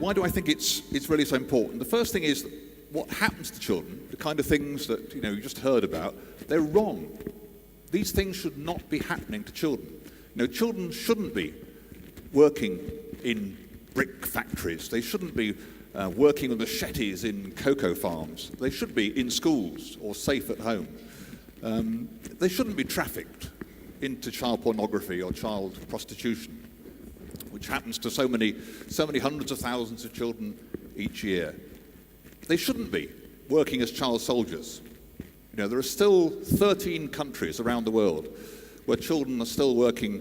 why do I think it's really so important? The first thing is what happens to children, the kind of things that you just heard about, they're wrong. These things should not be happening to children. Children shouldn't be working in brick factories. They shouldn't be working on machetes in cocoa farms. They should be in schools or safe at home. They shouldn't be trafficked into child pornography or child prostitution, which happens to so many hundreds of thousands of children each year. They shouldn't be working as child soldiers. There are still 13 countries around the world where children are still working,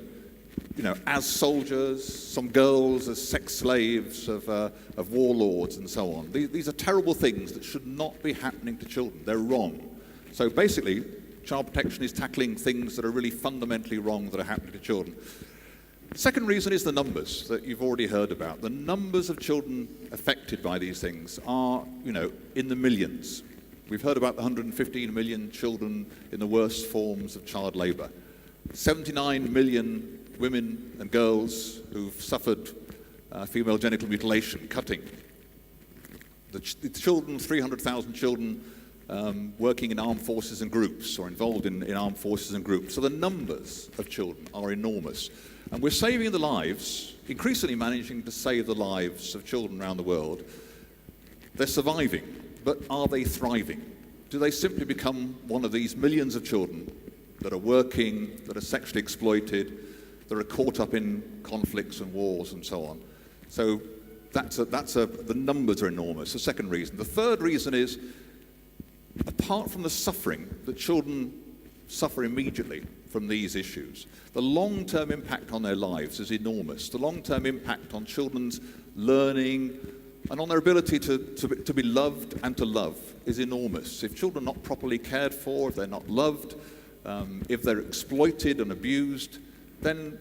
as soldiers, some girls as sex slaves of warlords and so on. These are terrible things that should not be happening to children. They're wrong. So basically, child protection is tackling things that are really fundamentally wrong that are happening to children. The second reason is the numbers that you've already heard about. The numbers of children affected by these things are, in the millions. We've heard about the 115 million children in the worst forms of child labour. 79 million women and girls who've suffered female genital mutilation, cutting. The children, 300,000 children working in armed forces and groups or involved in armed forces and groups. So the numbers of children are enormous. And we're saving the lives, increasingly managing to save the lives of children around the world. They're surviving, but are they thriving? Do they simply become one of these millions of children that are working, that are sexually exploited, that are caught up in conflicts and wars and so on? So the numbers are enormous, the second reason. The third reason is, apart from the suffering that children suffer immediately from these issues, the long-term impact on their lives is enormous. The long-term impact on children's learning and on their ability to be loved and to love is enormous. If children are not properly cared for, if they're not loved, if they're exploited and abused, then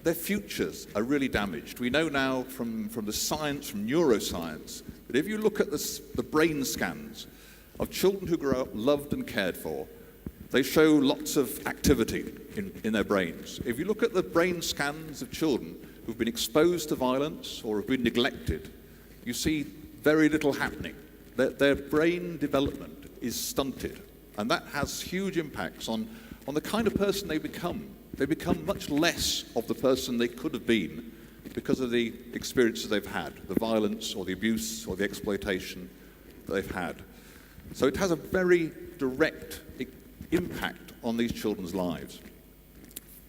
their futures are really damaged. We know now from the science, from neuroscience, that if you look at the brain scans of children who grow up loved and cared for, they show lots of activity in their brains. If you look at the brain scans of children who've been exposed to violence or have been neglected, you see very little happening. Their brain development is stunted, and that has huge impacts on the kind of person they become. They become much less of the person they could have been because of the experiences they've had, the violence or the abuse or the exploitation that they've had. So it has a very direct impact on these children's lives.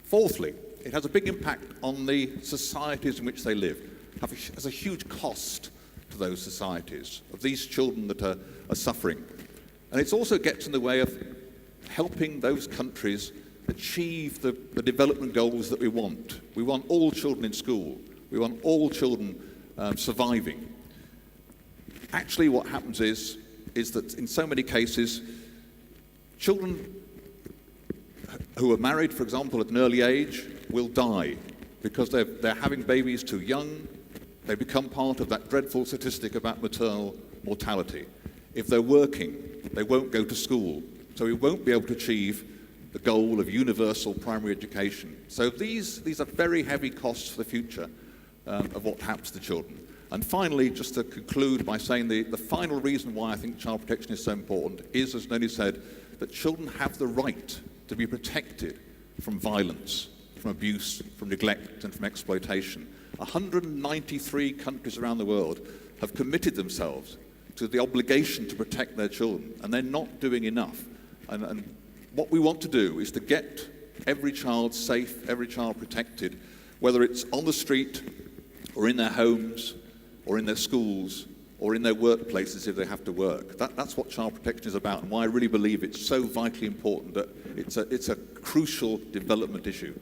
Fourthly, it has a big impact on the societies in which they live. It has a huge cost to those societies, of these children that are suffering. And it also gets in the way of helping those countries achieve the development goals that we want. We want all children in school. We want all children surviving. Actually, what happens is that in so many cases, children who are married, for example, at an early age, will die because they're having babies too young. They become part of that dreadful statistic about maternal mortality. If they're working, they won't go to school, so we won't be able to achieve the goal of universal primary education. So these are very heavy costs for the future of what happens to children. And finally, just to conclude by saying the final reason why I think child protection is so important is, as Noni said, that children have the right to be protected from violence, from abuse, from neglect, and from exploitation. 193 countries around the world have committed themselves to the obligation to protect their children, and they're not doing enough. And what we want to do is to get every child safe, every child protected, whether it's on the street or in their homes or in their schools or in their workplaces if they have to work. That's what child protection is about, and why I really believe it's so vitally important that it's a crucial development issue.